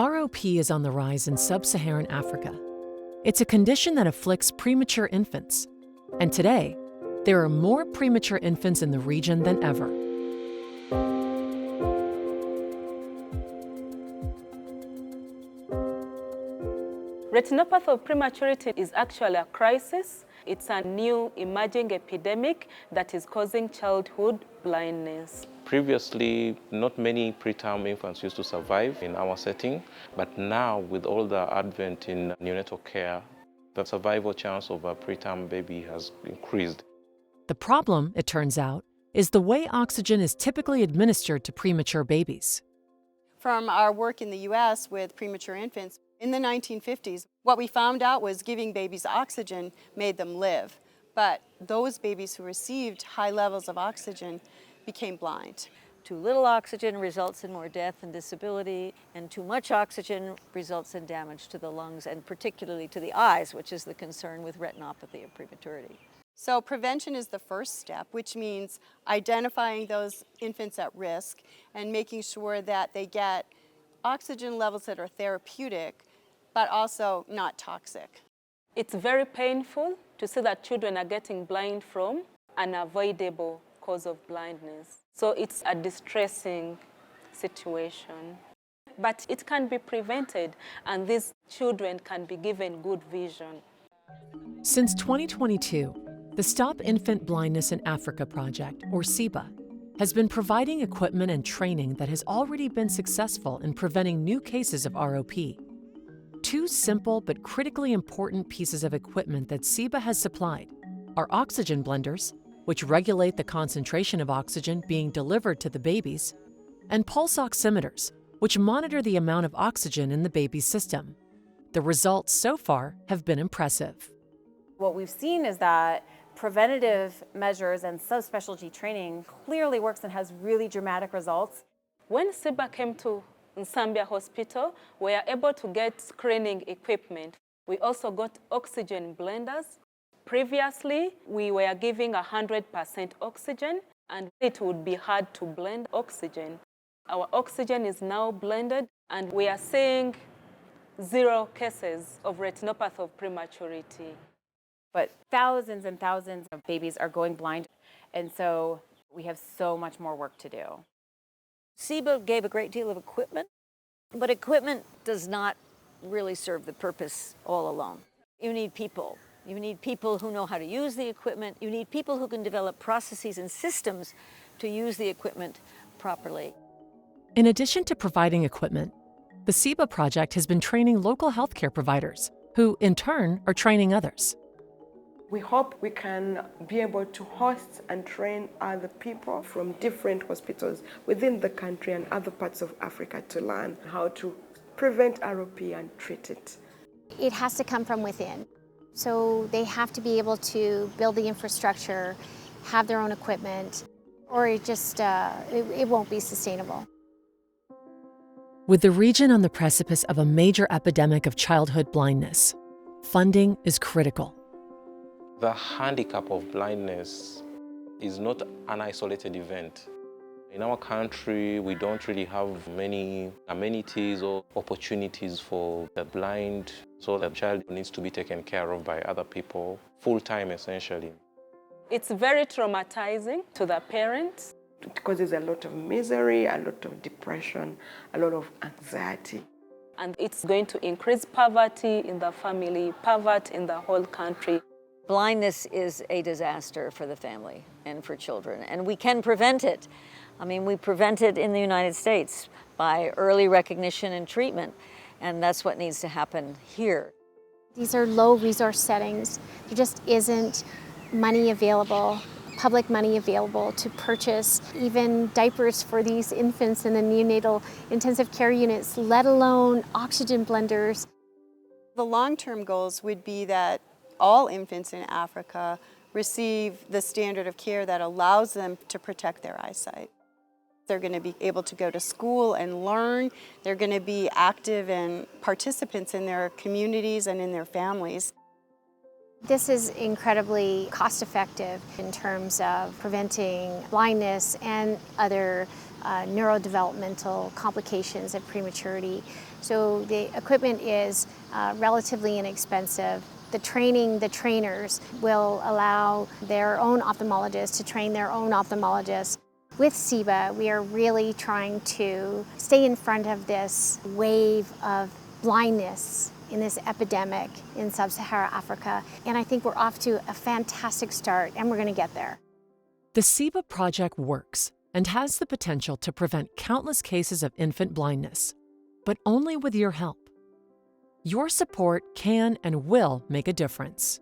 ROP is on the rise in sub-Saharan Africa. It's a condition that afflicts premature infants. And today, there are more premature infants in the region than ever. Retinopathy of prematurity is actually a crisis. It's a new emerging epidemic that is causing childhood blindness. Previously, not many preterm infants used to survive in our setting, but now with all the advent in neonatal care, the survival chance of a preterm baby has increased. The problem, it turns out, is the way oxygen is typically administered to premature babies. From our work in the US with premature infants, in the 1950s, what we found out was giving babies oxygen made them live. But those babies who received high levels of oxygen became blind. Too little oxygen results in more death and disability, and too much oxygen results in damage to the lungs and particularly to the eyes, which is the concern with retinopathy of prematurity. So prevention is the first step, which means identifying those infants at risk and making sure that they get oxygen levels that are therapeutic, but also not toxic. It's very painful to see that children are getting blind from an avoidable cause of blindness. So it's a distressing situation. But it can be prevented, and these children can be given good vision. Since 2022, the Stop Infant Blindness in Africa project, or SIBA, has been providing equipment and training that has already been successful in preventing new cases of ROP. Two simple but critically important pieces of equipment that SIBA has supplied are oxygen blenders, which regulate the concentration of oxygen being delivered to the babies, and pulse oximeters, which monitor the amount of oxygen in the baby's system. The results so far have been impressive. What we've seen is that preventative measures and subspecialty training clearly works and has really dramatic results. When SIBA came to Nsambia Hospital, we were able to get screening equipment. We also got oxygen blenders. Previously, we were giving 100% oxygen, and it would be hard to blend oxygen. Our oxygen is now blended, and we are seeing 0 cases of retinopathy of prematurity. But thousands and thousands of babies are going blind, and so we have so much more work to do. SIBA gave a great deal of equipment, but equipment does not really serve the purpose all alone. You need people. You need people who know how to use the equipment. You need people who can develop processes and systems to use the equipment properly. In addition to providing equipment, the SIBA project has been training local healthcare providers, who in turn are training others. We hope we can be able to host and train other people from different hospitals within the country and other parts of Africa to learn how to prevent ROP and treat it. It has to come from within. So they have to be able to build the infrastructure, have their own equipment, or it won't be sustainable. With the region on the precipice of a major epidemic of childhood blindness, funding is critical. The handicap of blindness is not an isolated event. In our country, we don't really have many amenities or opportunities for the blind, so the child needs to be taken care of by other people, full-time essentially. It's very traumatizing to the parents. It causes a lot of misery, a lot of depression, a lot of anxiety. And it's going to increase poverty in the family, poverty in the whole country. Blindness is a disaster for the family and for children, and we can prevent it. I mean, we prevent it in the United States by early recognition and treatment, and that's what needs to happen here. These are low resource settings. There just isn't money available, public money available to purchase even diapers for these infants in the neonatal intensive care units, let alone oxygen blenders. The long-term goals would be that all infants in Africa receive the standard of care that allows them to protect their eyesight. They're going to be able to go to school and learn. They're going to be active and participants in their communities and in their families. This is incredibly cost-effective in terms of preventing blindness and other neurodevelopmental complications of prematurity. So the equipment is relatively inexpensive. The trainers will allow their own ophthalmologists to train their own ophthalmologists. With SIBA, we are really trying to stay in front of this wave of blindness in this epidemic in sub-Saharan Africa. And I think we're off to a fantastic start, and we're going to get there. The SIBA project works and has the potential to prevent countless cases of infant blindness, but only with your help. Your support can and will make a difference.